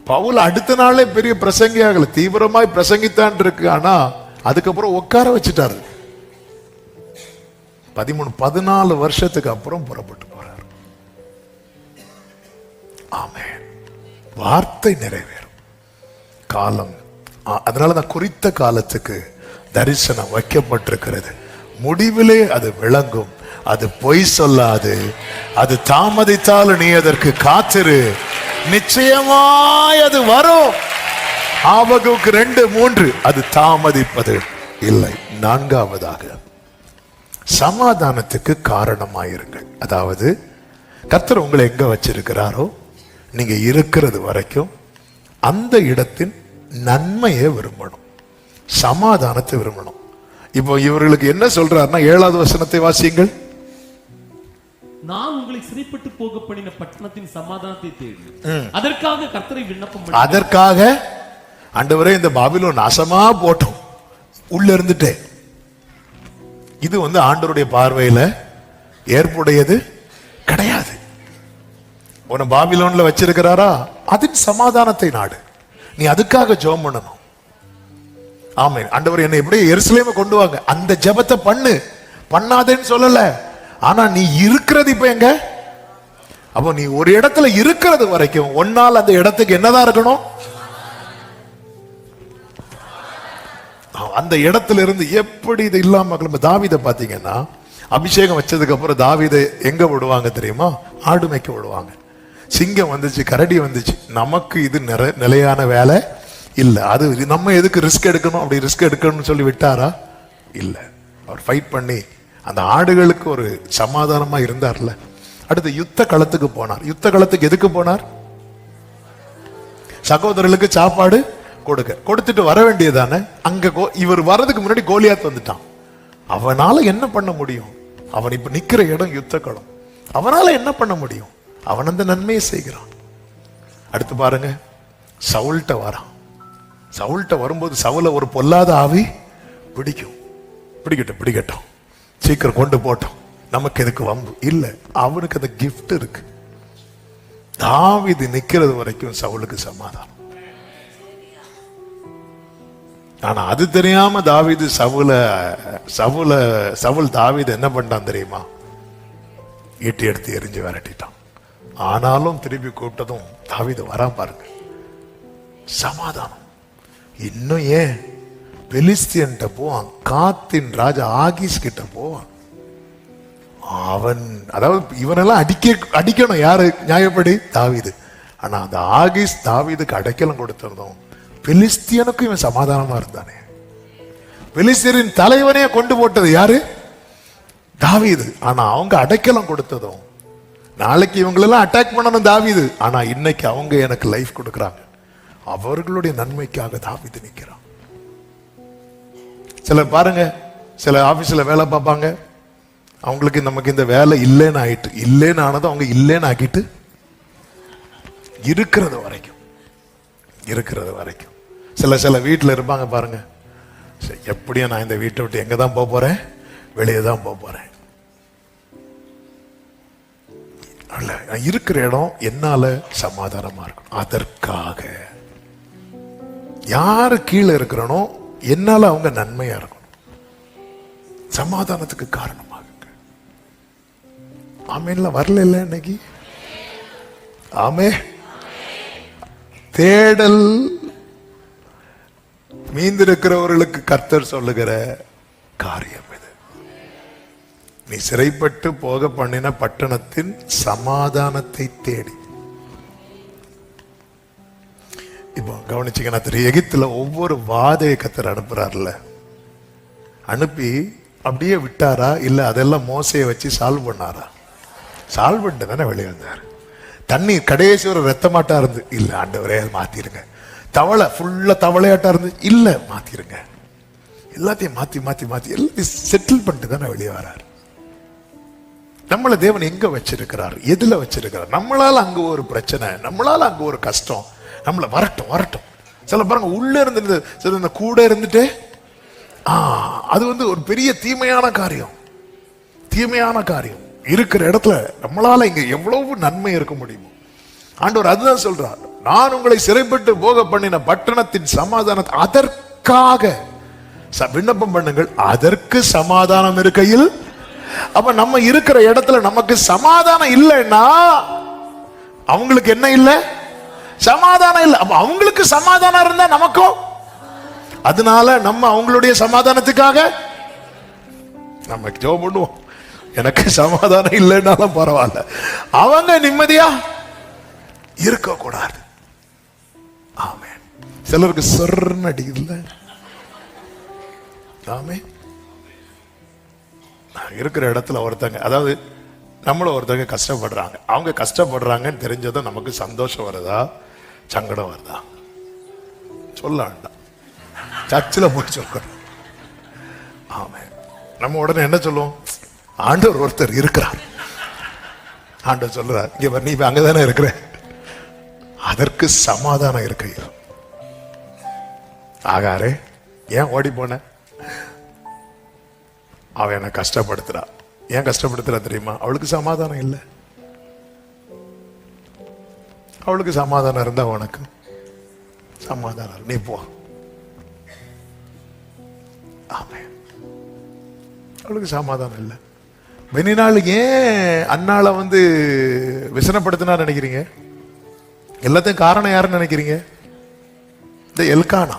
பவுல அடுத்த நாளே பெரிய பிரசங்கி ஆகல, தீவிரமாய் பிரசங்கித்தான் இருக்கு. ஆனா அதுக்கப்புறம் உட்கார வச்சுட்டாரு. 14 வருஷத்துக்கு அப்புறம் புறப்பட்டு போறார். ஆமென். வார்த்தை நிறைவேறும் காலம். அதனாலதான் குறித்த காலத்துக்கு தரிசனம் வைக்கப்பட்டிருக்கிறது. முடிவிலே அது விளங்கும். அது பொய் சொல்லாது. அது தாமதித்தாலும் நீ அதற்கு காத்திரு, நிச்சயமாய் அது வரும். ஆபகுக்கு 2:3 அது தாமதிப்பது இல்லை. 4வதாக சமாதானத்துக்கு காரணமாயிருங்கள். அதாவது கர்த்தர் உங்களை எங்க வச்சிருக்கிறாரோ நீங்க இருக்கிறது வரைக்கும் அந்த இடத்தின் நன்மையை விரும்பணும், சமாதானத்தை விரும்பணும். இப்போ இவர்களுக்கு என்ன சொல்றாருன்னா 7வது வசனத்தை வாசியுங்கள். நான் உங்களை சிறைப்பட்டு போக பண்ணின பட்டணத்தின் சமாதானத்தை தேடி அதற்காக கர்த்தரை விண்ணப்பம். அதற்காக ஆண்டவரே இந்த பாபிலோன் நாசமா போட்டோம் உள்ள இருந்துட்டே. இது ஆண்டவருடைய பார்வையில ஏற்புடையது கிடையாது. உன்னை பாபிலோன்ல வச்சிருக்கிறாரா, அதன் சமாதானத்தை நாடு. நீ அதுக்காக ஜெபம் பண்ணணும். ஆமென். ஆண்டவர் என்னை எப்படியே எருசலேமை கொண்டு வாங்க, அந்த ஜெபத்தை பண்ணாதேன்னு சொல்லல. ஆனா நீ இருக்கிறது இப்ப எங்க? அப்போ நீ ஒரு இடத்துல இருக்கிறது வரைக்கும் ஒன்னால் அந்த இடத்துக்கு என்னதான் இருக்கணும்? அந்த இடத்துல இருந்து எப்படி இது இல்லாம தாவீதை பாத்தீங்கன்னா, அபிஷேகம் வச்சதுக்கு அப்புறம் தாவீதை எங்க விடுவாங்க தெரியுமா? ஆடு மேய்க்க விடுவாங்க. சிங்கம் வந்துச்சு, கரடி வந்துச்சு. நமக்கு இது நிலையான வேலை இல்ல, அது நம்ம எதுக்கு ரிஸ்க் எடுக்கணும்? அப்படி ரிஸ்க் எடுக்கணும்னு சொல்லி விட்டாரா? இல்ல, அவர் ஃபைட் பண்ணி அந்த ஆடுகளுக்கு ஒரு சமாதானமா இருந்தார்ல. அடுத்து யுத்த களத்துக்கு போனார். யுத்த களத்துக்கு எதுக்கு போனார்? சகோதரர்களுக்கு சாப்பாடு கொடுத்துட்டு வர வேண்டியதானே. அங்க இவர் வர்றதுக்கு முன்னாடி கோலியாத் வந்துட்டான். அவனால என்ன பண்ண முடியும்? அவன் இப்ப நிக்கிற இடம் யுத்த களம். அவனால என்ன பண்ண முடியும்? அவன் அந்த நன்மையை செய்கிறான். அடுத்து பாருங்க, சவுல்ட்ட வரான். சவுல்ட்ட வரும்போது சவுல ஒரு பொல்லாத ஆவி பிடிக்கட்டும், சீக்கிரம் கொண்டு போட்டோம், நமக்கு எதுக்கு வம்பு இல்ல. அவனுக்கு அந்த கிஃப்ட் இருக்கு. தாவீது நிக்கிறது வரைக்கும் சவுலுக்கு சமாதானம். ஆனா அது தெரியாம தாவீது சவுல் தாவீது என்ன பண்ணான் தெரியுமா? ஈட்டி எடுத்து எரிஞ்சு விரட்டிட்டான். ஆனாலும் திருப்பி கூப்பிட்டதும் தாவீது வரான் பாருங்க, சமாதானம். இன்னும் ஏன் பெலிஸ்தியன் போவான், காத்தின் ராஜா ஆகீஸ் கிட்ட போவான். அவன் அதாவது இவனெல்லாம் அடிக்கணும். யாரு நியாயப்படி? தாவீது. ஆனா அந்த ஆகீஸ் தாவீதுக்கு அடைக்கலம் கொடுத்திருந்தோம். பெலிஸ்தியனுக்கும் இவன் சமாதானமா இருந்தானே. பெலிஸ்தியரின் தலைவனே கொண்டு போட்டது யாரு? தாவீது. ஆனா அவங்க அடைக்கலம் கொடுத்ததும், நாளைக்கு இவங்களெல்லாம் அட்டாக் பண்ணணும் தாவீது, ஆனா இன்னைக்கு அவங்க எனக்கு லைஃப் கொடுக்கறாங்க. அவர்களுடைய நன்மைக்காக தாவீது நிக்கிறான். சிலர் பாருங்க, சில ஆபீஸ்ல வேலை பார்ப்பாங்க, அவங்களுக்கு நமக்கு இந்த வேலை இல்லைன்னு ஆனதும் அவங்க இல்லைன்னு ஆக்கிட்டு இருக்கிறது வரைக்கும் சில வீட்டில் இருப்பாங்க பாருங்க, எப்படியும் நான் இந்த வீட்டை விட்டு எங்க தான் போறேன்? வெளியே தான் போறேன். இருக்கிற இடம் என்னால சமாதானமா இருக்கும். அதற்காக யாரு கீழே இருக்கிறனோ என்னால அவங்க நன்மையா இருக்கணும். சமாதானத்துக்கு காரணமாகுங்க. ஆமேன்ல வரல இல்ல இன்னைக்கு? ஆமே. தேடல் மீந்திருக்கிறவர்களுக்கு கர்த்தர் சொல்லுகிற காரியம் இது. நீ சிறைப்பட்டு போக பண்ணின பட்டணத்தின் சமாதானத்தை தேடி. இப்போ கவனிச்சீங்கன்னா தெரியும், எகிப்துல ஒவ்வொரு வாதையை கர்த்தர் அனுப்புறாருல, அனுப்பி அப்படியே விட்டாரா இல்ல அதெல்லாம் மோசையை வச்சு சால்வ் பண்ணாரா? சால்வ் பண்ணிட்டு தானே வெளியே வந்தார். தண்ணி கடைசி ஒரு ரத்தமாட்டா இருந்து, இல்ல ஆண்டவரே அதை மாத்திருங்க. தவளை ஃபுல்லா தவளையாட்டா இருந்து, இல்ல மாத்திருங்க. எல்லாத்தையும் மாத்தி மாத்தி மாத்தி எல்லாத்தையும் செட்டில் பண்ணிட்டு தானே வெளியே வராரு. நம்மள தேவன் எங்க வச்சிருக்கிறார், எதுல வச்சிருக்கிறார்? நம்மளால அங்க ஒரு பிரச்சனை, நம்மளால அங்க ஒரு கஷ்டம், நம்மள வரட்டும் வரட்டும். சில பாருங்க உள்ள இருந்து சில இந்த கூட இருந்துட்டு அது வந்து ஒரு பெரிய தீமையான காரியம். தீமையான காரியம் இருக்கிற இடத்துல நம்மளால இங்க எவ்வளவு நன்மை இருக்க முடியுமோ ஆண்டவர் அதுதான் சொல்றார். நான் உங்களை சிறைப்பட்டு போக பண்ணின பட்டணத்தின் சமாதானத்தை அதற்காக விண்ணப்பம் பண்ணுங்கள், அதற்கு சமாதானம் இருக்கையில். அப்ப நம்ம இருக்கிற இடத்துல நமக்கு சமாதானம் இல்லைன்னா அவங்களுக்கு என்ன இல்லை? சமாதானம் இல்லை. அப்ப அவங்களுக்கு சமாதானம் இருந்தா நமக்கும், அதனால நம்ம அவங்களுடைய சமாதானத்துக்காக நம்ம ஜெபம் பண்ணுவோம். எனக்கு சமாதானம் இல்லைன்னாலும் பரவாயில்ல, அவங்க நிம்மதியா இருக்க கூடாது. ஆமென். சிலருக்கு சொர்ண அடிக்கல. ஆமென். இருக்கிற இடத்துல ஒருத்தங்க, அதாவது நம்மள ஒருத்தங்க கஷ்டப்படுறாங்க, அவங்க கஷ்டப்படுறாங்கன்னு தெரிஞ்சதும் நமக்கு சந்தோஷம் வருதா சங்கடம் வருதா? சொல்ல வேண்டாம், சர்ச்சில் போய் சொல்றோம். ஆமென். நம்ம உடனே என்ன சொல்லுவோம்? ஆண்டவர் ஒருத்தர் இருக்கிறார். ஆண்டவர் சொல்றார், இங்க நீ அங்கதானே இருக்கிற, அதற்கு சமாதானம் இருக்க. ஆகாரே ஏன் ஓடி போன? அவன் என்ன கஷ்டப்படுத்துறா. ஏன் கஷ்டப்படுத்துறா தெரியுமா? அவளுக்கு சமாதானம் இல்லை. அவளுக்கு சமாதானம் இருந்தா உனக்கு சமாதானம், நீ போ. ஆமென். அவளுக்கு சமாதானம் இல்லை. பெனினாள் ஏன் அண்ணாளை வந்து விசனப்படுத்தினா நினைக்கிறீங்க? எல்லாத்தையும் காரணம் யாருன்னு நினைக்கிறீங்க? இந்த எல்கானா.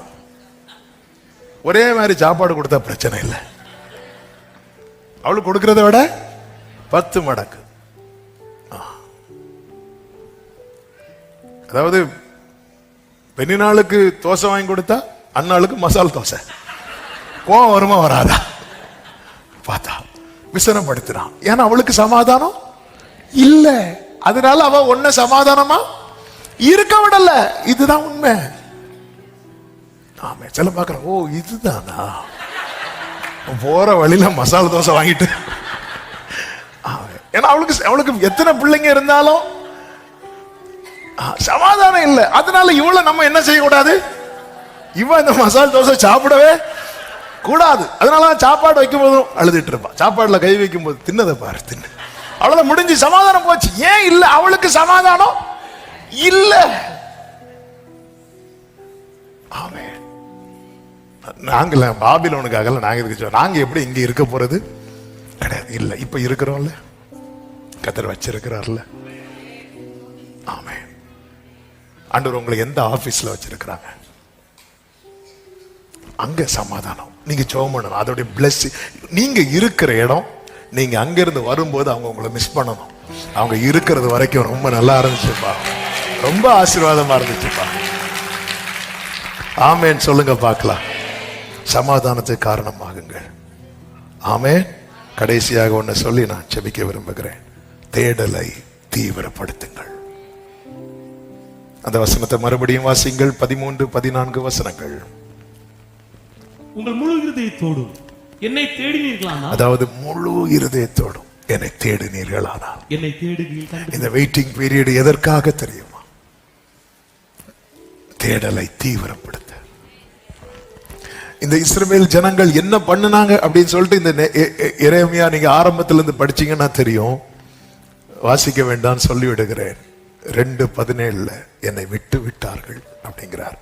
ஒரே மாதிரி சாப்பாடு கொடுத்தா பிரச்சனை இல்லை, அவளுக்கு கொடுக்கிறத விட 10 மடங்கு. அதாவது பெண்ணினாளுக்கு தோசை வாங்கி கொடுத்தா அண்ணாளுக்கு மசால் தோசை. கோவம் வருமா வராதா? பார்த்தா விசனப்படுத்தினான். ஏன்னா அவளுக்கு சமாதானம் இல்ல, அதனால அவ ஒன்ன சமாதானமா இருக்க விடல. இதுதான் உண்மை. ஆமே. சில பாக்குறேன், ஓ இதுதானா, போற வழியில மசாலா தோசை வாங்கிட்டு. ஏன்னா அவளுக்கு எத்தனை பிள்ளைங்க இருந்தாலும் சமாதானம் இல்லை. அதனால இவ்வளவு நம்ம என்ன செய்யக்கூடாது? இவன் இந்த மசாலா தோசை சாப்பிடவே கூடாது. அதனால சாப்பாடு வைக்கும் போதும் அழுதுட்டு இருப்பான். சாப்பாடுல கை வைக்கும் போது தின்னதை பாரு, தின்னு, அவ்வளவு முடிஞ்சு சமாதானம் போச்சு. ஏன் இல்ல? அவளுக்கு சமாதானம் இல்ல. ஆமே. நாங்கள பாபிலோனுக்காக நாங்க இதுக்கு நாங்க எப்படி இங்க இருக்க போறது கிடையாது. இல்ல, இப்ப இருக்கிறோம்ல, கர்த்தர் வச்சிருக்கிறார்ல. ஆமே. ஆண்டவர் உங்களை எந்த ஆபீஸ்ல வச்சிருக்கிறாங்க, அங்க சமாதானம். நீங்க ஜெபம் பண்ணணும், அதோடைய பிளெஸிங். நீங்க இருக்கிற இடம், நீங்க அங்க இருந்து வரும்போது அவங்க உங்களை மிஸ் பண்ணணும். அவங்க இருக்கிறது வரைக்கும் ரொம்ப நல்லா இருந்துச்சுப்பா, ரொம்ப ஆசீர்வாதமா இருந்துச்சுப்பா. ஆமேன் சொல்லுங்க பார்க்கலாம். சமாதானத்துக்கு காரணமாகுங்கள். ஆமென். கடைசியாக ஒன்னு சொல்லி நான் ஜெபிக்க விரும்புகிறேன். தேடலை தீவிரப்படுத்துங்கள். அந்த வசனத்தை மறுபடியும் வாசிங்கள். 13, 14 வசனங்கள். உங்கள் முழு இருதயத்தோடும் என்னை தேடினீர்களானால், அதாவது முழு இருதயத்தோடும் என்னை தேடினீர்களானால். என்னை தேடுவீர்கள். இந்த வெயிட்டிங் பீரியட் எதற்காக தெரியுமா? தேடலை தீவிரப்படுத்த. இந்த இஸ்ரவேல் ஜனங்கள் என்ன பண்ணுனாங்க அப்படின்னு சொல்லிட்டு இந்த எரேமியா நீங்க ஆரம்பத்துல இருந்து படிச்சீங்கன்னா தெரியும். வாசிக்க வேண்டாம் சொல்லி விடுகிறேன். 2:17 என்னை விட்டு விட்டார்கள் அப்படிங்கிறார்.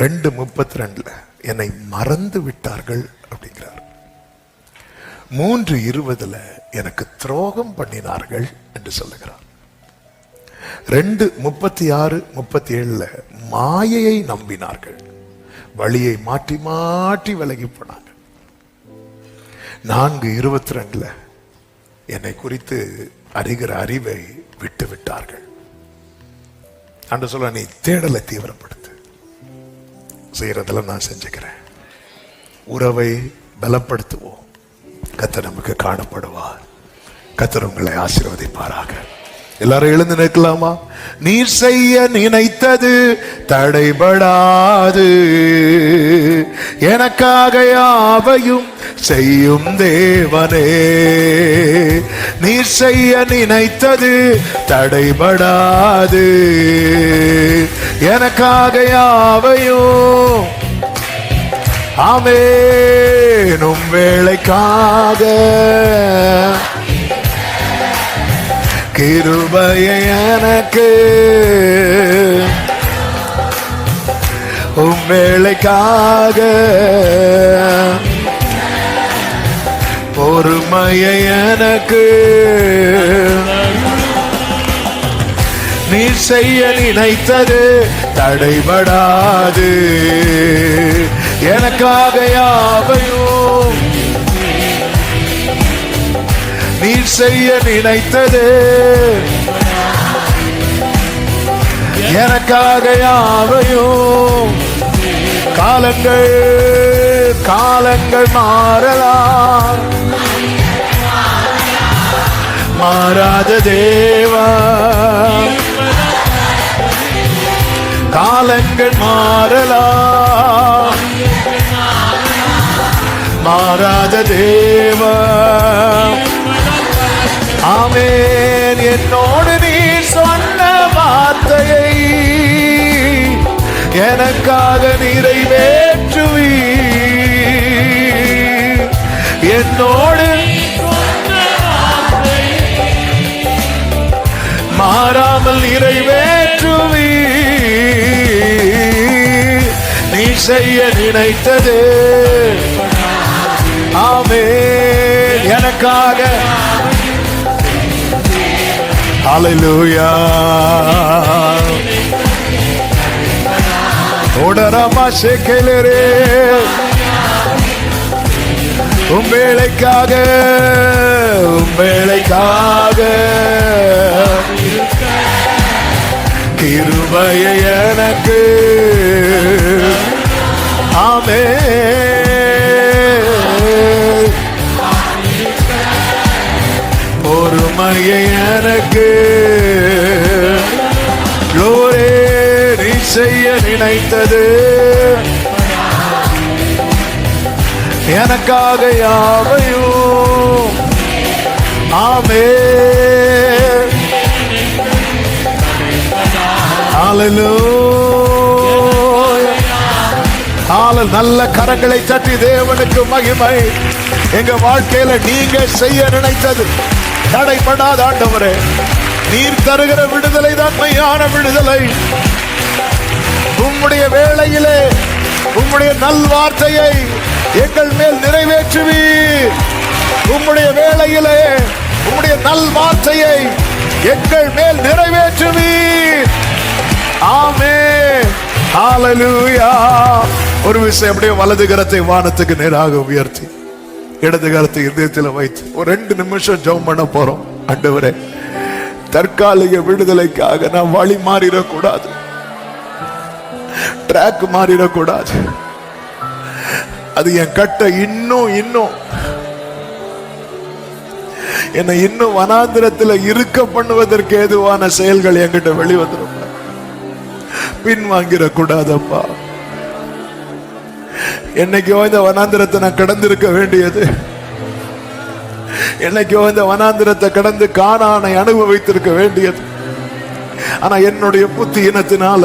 2:32 என்னை மறந்து விட்டார்கள் அப்படிங்கிறார். 3:20 எனக்கு துரோகம் பண்ணினார்கள் என்று சொல்லுகிறார். 2:36, 37 மாயையை நம்பினார்கள், வழியை மாற்றி மாற்றி விலகி போனாங்க. 4:22 என்னை குறித்து அறிகிற அறிவை விட்டு விட்டார்கள். ஆண்டு சொல்ல, நீ தேடலை தீவிரப்படுத்து. செய்யறதுல நான் செஞ்சுக்கிறேன். உறவை பலப்படுத்துவோம். கர்த்தர் நமக்கு காணப்படுவார். கர்த்தர் உங்களை ஆசீர்வதிப்பாராக. எல்லாரும் எழுந்து நிற்கலாமா? நீர் செய்ய நினைத்தது தடைபடாது, எனக்காக யாவையும் செய்யும் தேவனே. நீர் செய்ய நினைத்தது தடைபடாது, எனக்காக யாவையும். ஆமென். உம் வேளைக்காக கிருபையை எனக்கு, உம் வேளைக்காக பொறுமையை எனக்கு. நீ செய்ய நினைத்தது தடைபடாது, எனக்காக யாவையும். நீ செய்ய நினைத்தது எனக்காக யாவையும். காலங்கள் காலங்கள் மாறலாம், மாறாத தேவா. காலங்கள் மாறலாம், மாறாத தேவா. ஆமென். என்னோடு நீ சொன்ன வார்த்தையை எனக்காக நிறைவேற்றுவி. என்னோடு மாறாமல் நிறைவேற்றுவி. நீ செய்ய நினைத்தது ஆமென் எனக்காக. ஹல்லேலூயா. ஓடராமா சேக்கேலரே. உம் வேளைக்காக, உம் வேளைக்காக கிருபையை எனக்கு. ஆமென். பொறுமையை எனக்கு. லோரே நீ செய்ய நினைத்தது எனக்காக யாவையும். ஆமென். ஹல்லேலூயா. நல்ல கரங்களை தட்டி தேவனுக்கு மகிமை. எங்க வாழ்க்கையில நீங்க செய்ய நினைத்தது தடைபடாத ஆண்டவரே. நீர் தருகிற விடுதலை தான் மெய்யான விடுதலை. உம்முடைய வேளையிலே உம்முடைய நல்வார்த்தையை எங்கள் மேல் நிறைவேற்றுவீர். உம்முடைய வேளையிலே உம்முடைய நல்வார்த்தையை எங்கள் மேல் நிறைவேற்றுவீர். ஆமென். ஹல்லேலூயா. ஒரு விஷயம், அப்படியே வலது கரத்தை வானத்துக்கு நேராக உயர்த்தி இடது கரத்தை இதயத்தில் வைத்து ஒரு 2 நிமிஷம் ஜெபம் பண்ண போறோம். ஆண்டவரே, தற்காலிக விடுதலைக்காக நான் வழி மாறிடக்கூடாது, ட்ராக் மாறிடக்கூடாது. அது என் கட்ட இன்னும் என்னை இன்னும் வனாந்திரத்தில் இருக்க பண்ணுவதற்கு ஏதுவான செயல்கள் என்கிட்ட வெளிவந்துடும். பின்வாங்கிடக்கூடாதப்பா. என்னைக்கோ இந்த வனாந்திரத்தை நான் கடந்திருக்க வேண்டியது. என்னைக்கோ இந்த வனாந்திரத்தை கடந்து கானானை அனுபவித்திருக்க வேண்டியது. ஆனா என்னுடைய புத்தி இனத்தினால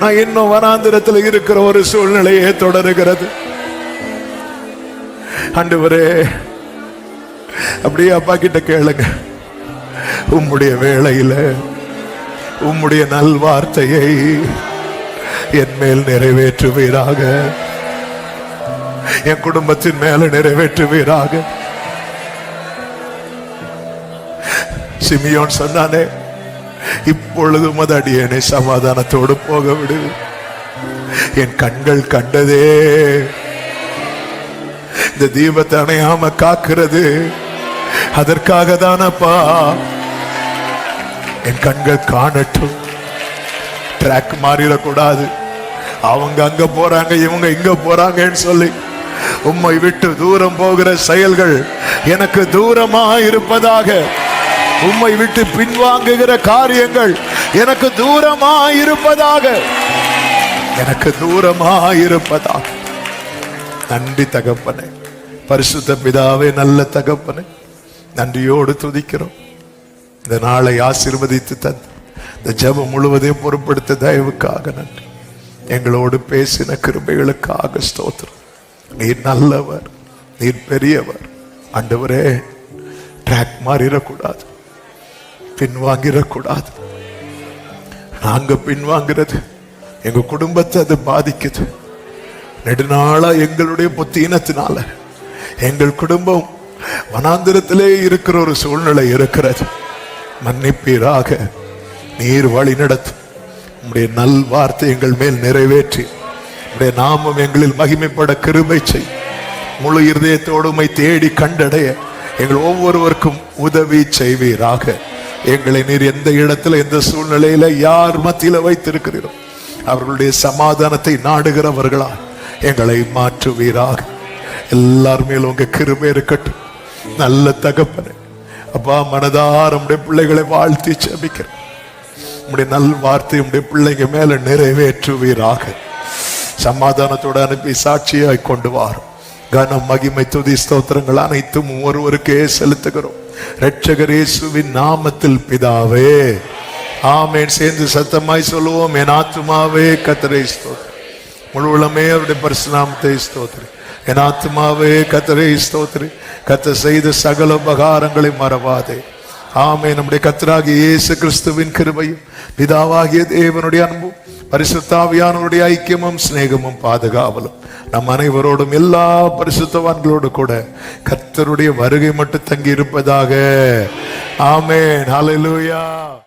நான் இன்னும் வனாந்திரத்தில் இருக்கிற ஒரு சூழ்நிலையே தொடருகிறது. ஆண்டவரே, அப்படியே அப்பா கிட்ட கேளுங்க. உம்முடைய வேளையில உம்முடைய நல்வார்த்தையை என் மேல் நிறைவேற்றுவீராக, என் குடும்பத்தின் மேல நிறைவேற்றுவீராக. சிமியோன் சொன்னானே, இப்பொழுதும் அது அடியேனை சமாதானத்தோடு போக விடு. என் கண்கள் கண்டதே இந்த தீபத்தை அணையாம காக்கிறது அதற்காக தானப்பா. என் கண்கள் காணட்டும், ட்ராக் மாறிடக்கூடாது. அவங்க அங்க போறாங்க, இவங்க இங்க போறாங்கன்னு சொல்லி உம்மை விட்டு தூரம் போகிற செயல்கள் எனக்கு தூரமா இருப்பதாக. உம்மை விட்டு பின்வாங்குகிற காரியங்கள் எனக்கு தூரமாயிருப்பதாக, எனக்கு தூரமாயிருப்பதாக. நன்றி தகப்பனே, பரிசுத்த பிதாவே, நல்ல தகப்பனே, நன்றியோடு துதிக்கிறோம். இந்த நாளை ஆசீர்வதித்து தந்து இந்த ஜெபம் முழுவதையும் பொறுப்படுத்த தயவுக்காக நன்றி. எங்களோடு பேசின கிருபைகளுக்காக ஸ்தோத்திரம். நீர் நல்லவர், நீர் பெரியவர். ஆண்டவரே, ட்ராக் மாறிடக்கூடாது, பின்வாங்கிடக்கூடாது. நாங்க பின்வாங்கிறது எங்க குடும்பத்தை அது பாதிக்குது. நெடுநாளா எங்களுடைய புத்தீனத்தினால எங்கள் குடும்பம் வனாந்திரத்திலே இருக்கிற ஒரு சூழ்நிலை இருக்கிறது. மன்னிப்பீராக, நீர் வழி நடத்தும். உம்முடைய நல் வார்த்தை எங்கள் மேல் நிறைவேற்றி உம்முடைய நாமம் எங்களில் மகிமைப்பட கிருபை செய். முழு இருதயத்தோடு உம்மை தேடி கண்டடைய எங்கள் ஒவ்வொருவருக்கும் உதவி செய்வீராக. எங்களை நீர் எந்த இடத்துல, எந்த சூழ்நிலையில, யார் மத்தியில வைத்திருக்கிறீரோ அவர்களுடைய சமாதானத்தை நாடுகிறவர்களா எங்களை மாற்றுவீராக. எல்லார் மேலும் உங்க கிருபை இருக்கட்டும். நல்ல தகப்பனே, அப்பா, மனதார உம்முடைய பிள்ளைகளை வாழ்த்தி ஜெபிக்கிறேன். உம்முடைய நல் வார்த்தை உம்முடைய பிள்ளைங்க மேல நிறைவேற்றுவீராக. சமாதானத்தோடு அனுப்பி சாட்சியாய் கொண்டு வாரும். கனம், மகிமை, துதி, ஸ்தோத்திரங்கள் அனைத்தும் ஒருவருக்கே செலுத்துகிறோம். இரட்சகர் இயேசுவின் நாமத்தில் பிதாவே, ஆமென். சேர்ந்து சத்தமாய் சொல்லுவோம். என் ஆத்துமாவே கர்த்தரை ஸ்தோத்திரி, முழு உளமே அவருடைய பரிசுநாமத்தை ஸ்தோத்திரி. என் ஆத்துமாவே கர்த்தரை ஸ்தோத்திரி, கர்த்தர் செய்த சகல உபகாரங்களை மறவாதே. ஆமென். நம்முடைய கர்த்தராகிய இயேசு கிறிஸ்துவின் கிருபையும் பிதாவாகிய தேவனுடைய அன்பும் பரிசுத்த ஆவியானவருடைய ஐக்கியமும் சிநேகமும் பாதுகாவலும் நம் அனைவரோடும் எல்லா பரிசுத்தவான்களோடு கூட கர்த்தருடைய வருகை மட்டும் தங்கி இருப்பதாக. ஆமென். ஹல்லேலூயா.